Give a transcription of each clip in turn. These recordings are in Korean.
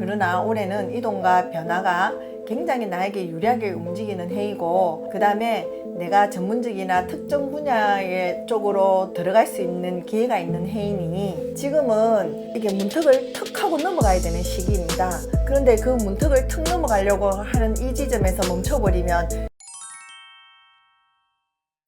그러나 올해는 이동과 변화가 굉장히 나에게 유리하게 움직이는 해이고, 그 다음에 내가 전문직이나 특정 분야의 쪽으로 들어갈 수 있는 기회가 있는 해이니 지금은 이게 문턱을 턱 하고 넘어가야 되는 시기입니다. 그런데 그 문턱을 턱 넘어가려고 하는 이 지점에서 멈춰버리면.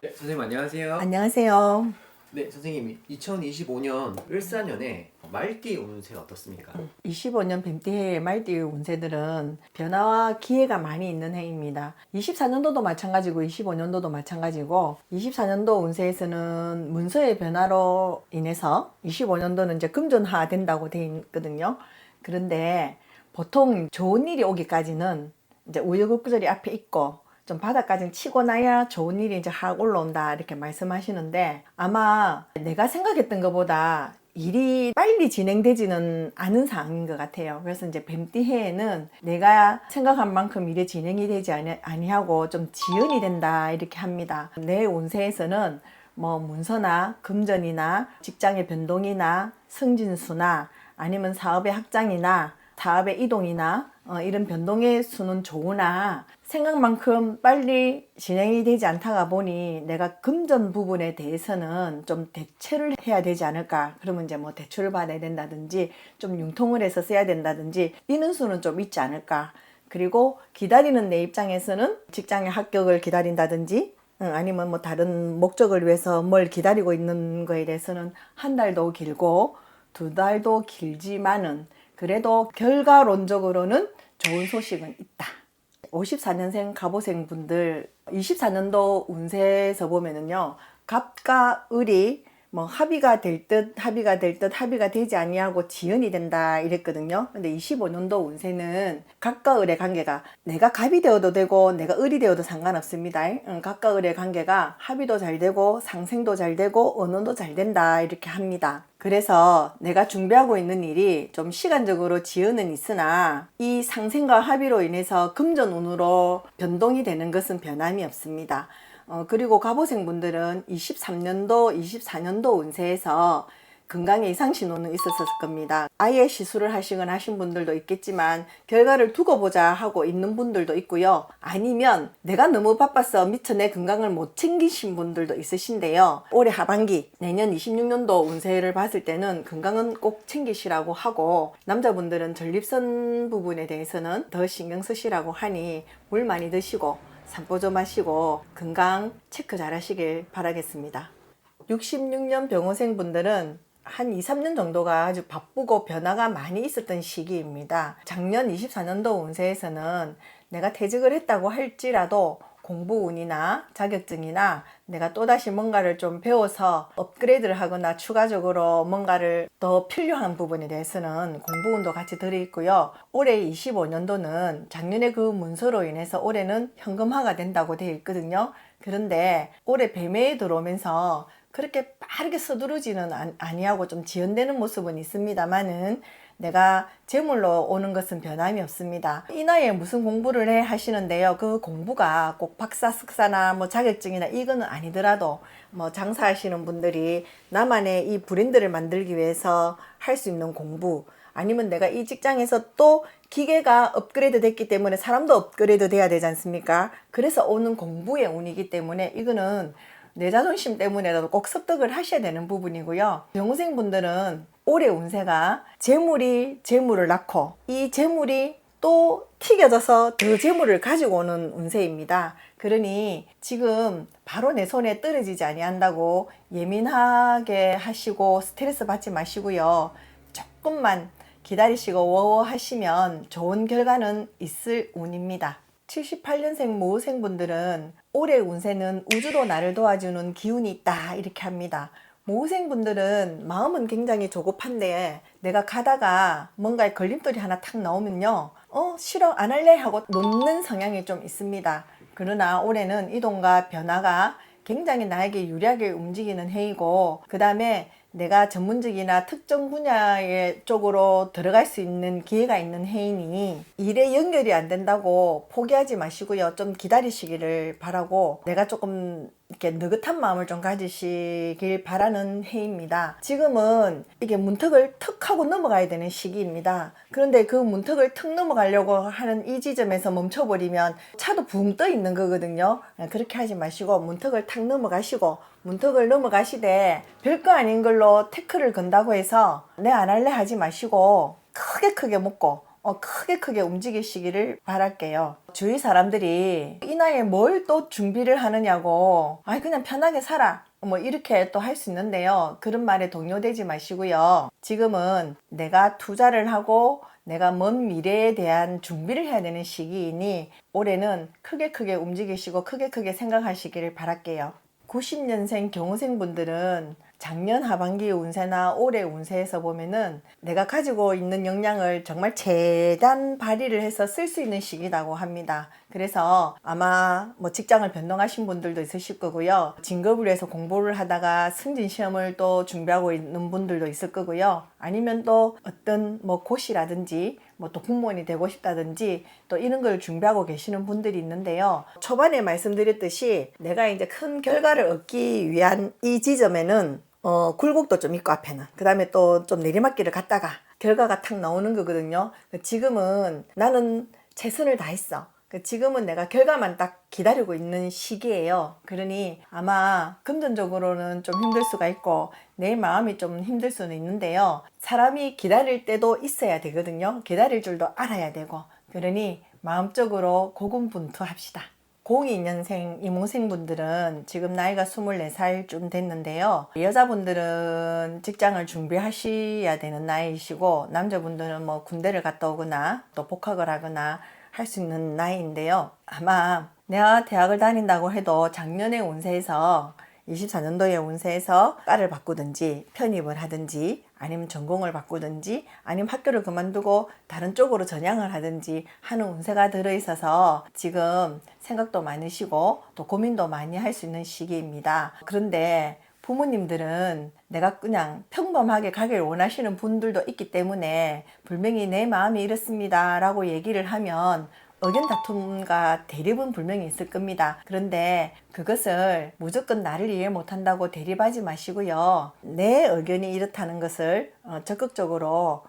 네, 선생님 안녕하세요. 안녕하세요. 네, 선생님 2025년 을사년에 말띠 운세가 어떻습니까? 25년 뱀띠해의 말띠의 운세들은 변화와 기회가 많이 있는 해입니다. 24년도도 마찬가지고 25년도도 마찬가지고, 24년도 운세에서는 문서의 변화로 인해서 25년도는 이제 금전화 된다고 되어 있거든요. 그런데 보통 좋은 일이 오기까지는 이제 우여곡절이 앞에 있고 좀 바닥까지 치고 나야 좋은 일이 이제 확 올라온다 이렇게 말씀하시는데, 아마 내가 생각했던 것보다 일이 빨리 진행되지는 않은 상황인 것 같아요. 그래서 이제 뱀띠 해에는 내가 생각한 만큼 일이 진행이 되지 아니하고 좀 지연이 된다 이렇게 합니다. 내 운세에서는 뭐 문서나 금전이나 직장의 변동이나 승진수나 아니면 사업의 확장이나 사업의 이동이나 이런 변동의 수는 좋으나 생각만큼 빨리 진행이 되지 않다가 보니 내가 금전 부분에 대해서는 좀 대체를 해야 되지 않을까. 그러면 이제 뭐 대출을 받아야 된다든지 좀 융통을 해서 써야 된다든지 이런 수는 좀 있지 않을까. 그리고 기다리는 내 입장에서는 직장의 합격을 기다린다든지 아니면 뭐 다른 목적을 위해서 뭘 기다리고 있는 거에 대해서는 한 달도 길고 두 달도 길지만은 그래도 결과론적으로는 좋은 소식은 있다. 54년생 갑오생 분들 24년도 운세에서 보면은요, 갑과 을이 뭐 합의가 될 듯 합의가 되지 아니하고 지연이 된다 이랬거든요. 근데 25년도 운세는 갑과 을의 관계가 내가 갑이 되어도 되고 내가 을이 되어도 상관없습니다. 갑과 을의 관계가 합의도 잘 되고 상생도 잘 되고 언어도 잘 된다 이렇게 합니다. 그래서 내가 준비하고 있는 일이 좀 시간적으로 지연은 있으나 이 상생과 합의로 인해서 금전운으로 변동이 되는 것은 변함이 없습니다. 그리고 갑오생 분들은 23년도, 24년도 운세에서 건강에 이상 신호는 있었을 겁니다. 아예 시술을 하시거나 하신 분들도 있겠지만 결과를 두고 보자 하고 있는 분들도 있고요. 아니면 내가 너무 바빠서 미처 내 건강을 못 챙기신 분들도 있으신데요. 올해 하반기 내년 26년도 운세를 봤을 때는 건강은 꼭 챙기시라고 하고, 남자분들은 전립선 부분에 대해서는 더 신경 쓰시라고 하니 물 많이 드시고 산보 좀 하시고 건강 체크 잘 하시길 바라겠습니다. 66년 병호생 분들은 한 2, 3년 정도가 아주 바쁘고 변화가 많이 있었던 시기입니다. 작년 24년도 운세에서는 내가 퇴직을 했다고 할지라도 공부운이나 자격증이나 내가 또다시 뭔가를 좀 배워서 업그레이드를 하거나 추가적으로 뭔가를 더 필요한 부분에 대해서는 공부운도 같이 들어있고요. 올해 25년도는 작년에 그 문서로 인해서 올해는 현금화가 된다고 되어 있거든요. 그런데 올해 뱀해에 들어오면서 그렇게 빠르게 서두르지는 아니하고 좀 지연되는 모습은 있습니다만은 내가 재물로 오는 것은 변함이 없습니다. 이 나이에 무슨 공부를 해 하시는데요. 그 공부가 꼭 박사, 석사나 뭐 자격증이나 이거는 아니더라도 뭐 장사하시는 분들이 나만의 이 브랜드를 만들기 위해서 할 수 있는 공부, 아니면 내가 이 직장에서 또 기계가 업그레이드 됐기 때문에 사람도 업그레이드 돼야 되지 않습니까? 그래서 오는 공부의 운이기 때문에 이거는 내 자존심 때문에라도 꼭 습득을 하셔야 되는 부분이고요. 병호생 분들은 올해 운세가 재물이 재물을 낳고 이 재물이 또 튀겨져서 더 재물을 가지고 오는 운세입니다. 그러니 지금 바로 내 손에 떨어지지 아니한다고 예민하게 하시고 스트레스 받지 마시고요. 조금만 기다리시고 워워하시면 좋은 결과는 있을 운입니다. 78년생 모호생 분들은 올해 운세는 우주도 나를 도와주는 기운이 있다 이렇게 합니다. 모호생 분들은 마음은 굉장히 조급한데 내가 가다가 뭔가 걸림돌이 하나 탁 나오면요, 싫어 안 할래 하고 놓는 성향이 좀 있습니다. 그러나 올해는 이동과 변화가 굉장히 나에게 유리하게 움직이는 해이고, 그 다음에 내가 전문직이나 특정 분야의 쪽으로 들어갈 수 있는 기회가 있는 해이니 일에 연결이 안 된다고 포기하지 마시고요. 좀 기다리시기를 바라고, 내가 조금 이렇게 느긋한 마음을 좀 가지시길 바라는 해입니다. 지금은 이게 문턱을 턱 하고 넘어가야 되는 시기입니다. 그런데 그 문턱을 턱 넘어가려고 하는 이 지점에서 멈춰버리면 차도 붕 떠 있는 거거든요. 그렇게 하지 마시고 문턱을 탁 넘어가시고, 문턱을 넘어가시되 별거 아닌 걸로 태클을 건다고 해서 내 안 할래 하지 마시고 크게 먹고 크게 움직이시기를 바랄게요. 주위 사람들이 이 나이에 뭘 또 준비를 하느냐고, 그냥 편하게 살아 뭐 이렇게 또 할 수 있는데요. 그런 말에 동요되지 마시고요. 지금은 내가 투자를 하고 내가 먼 미래에 대한 준비를 해야 되는 시기이니 올해는 크게 움직이시고 크게 생각하시기를 바랄게요. 90년생 경우생 분들은 작년 하반기 운세나 올해 운세에서 보면은 내가 가지고 있는 역량을 정말 최대한 발휘를 해서 쓸 수 있는 시기라고 합니다. 그래서 아마 뭐 직장을 변동하신 분들도 있으실 거고요. 진급을 위해서 공부를 하다가 승진 시험을 또 준비하고 있는 분들도 있을 거고요. 아니면 또 어떤 뭐 고시라든지 뭐 또 공무원이 되고 싶다든지 또 이런 걸 준비하고 계시는 분들이 있는데요. 초반에 말씀드렸듯이 내가 이제 큰 결과를 얻기 위한 이 지점에는 굴곡도 좀 있고 앞에는 그 다음에 또 좀 내리막길을 갔다가 결과가 탁 나오는 거거든요. 지금은 나는 최선을 다했어. 지금은 내가 결과만 딱 기다리고 있는 시기예요. 그러니 아마 금전적으로는 좀 힘들 수가 있고 내 마음이 좀 힘들 수는 있는데요. 사람이 기다릴 때도 있어야 되거든요. 기다릴 줄도 알아야 되고, 그러니 마음적으로 고군분투합시다. 02년생 이모생분들은 지금 나이가 24살쯤 됐는데요. 여자분들은 직장을 준비하셔야 되는 나이이시고, 남자분들은 뭐 군대를 갔다 오거나 또 복학을 하거나 할 수 있는 나이인데요. 아마 내가 대학을 다닌다고 해도 작년의 운세에서 24년도의 운세에서 과를 바꾸든지 편입을 하든지 아니면 전공을 바꾸든지 아니면 학교를 그만두고 다른 쪽으로 전향을 하든지 하는 운세가 들어있어서 지금 생각도 많으시고 또 고민도 많이 할 수 있는 시기입니다. 그런데 부모님들은 내가 그냥 평범하게 가길 원하시는 분들도 있기 때문에 분명히 내 마음이 이렇습니다 라고 얘기를 하면 의견 다툼과 대립은 분명히 있을 겁니다. 그런데 그것을 무조건 나를 이해 못한다고 대립하지 마시고요. 내 의견이 이렇다는 것을 적극적으로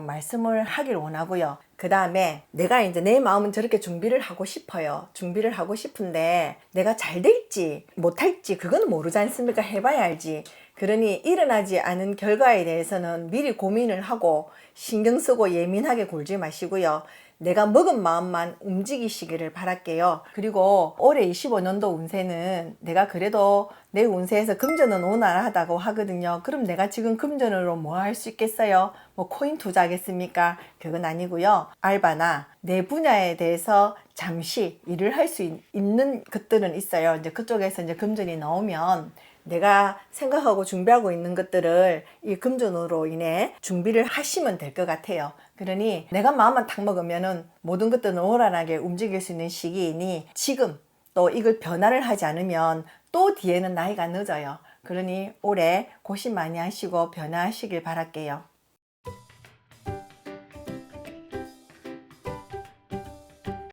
말씀을 하길 원하고요. 그 다음에 내가 이제 내 마음은 저렇게 준비를 하고 싶어요. 준비를 하고 싶은데 내가 잘 될지 못할지 그건 모르지 않습니까? 해봐야 알지. 그러니 일어나지 않은 결과에 대해서는 미리 고민을 하고 신경 쓰고 예민하게 굴지 마시고요. 내가 먹은 마음만 움직이시기를 바랄게요. 그리고 올해 25년도 운세는 내가 그래도 내 운세에서 금전은 원활하다고 하거든요. 그럼 내가 지금 금전으로 뭐 할 수 있겠어요? 뭐 코인 투자하겠습니까? 그건 아니고요. 알바나 내 분야에 대해서 잠시 일을 할 수 있는 것들은 있어요. 이제 그쪽에서 이제 금전이 나오면 내가 생각하고 준비하고 있는 것들을 이 금전으로 인해 준비를 하시면 될 것 같아요. 그러니 내가 마음만 탁 먹으면은 모든 것들은 원활하게 움직일 수 있는 시기이니 지금 또 이걸 변화를 하지 않으면 또 뒤에는 나이가 늦어요. 그러니 올해 고심 많이 하시고 변화하시길 바랄게요.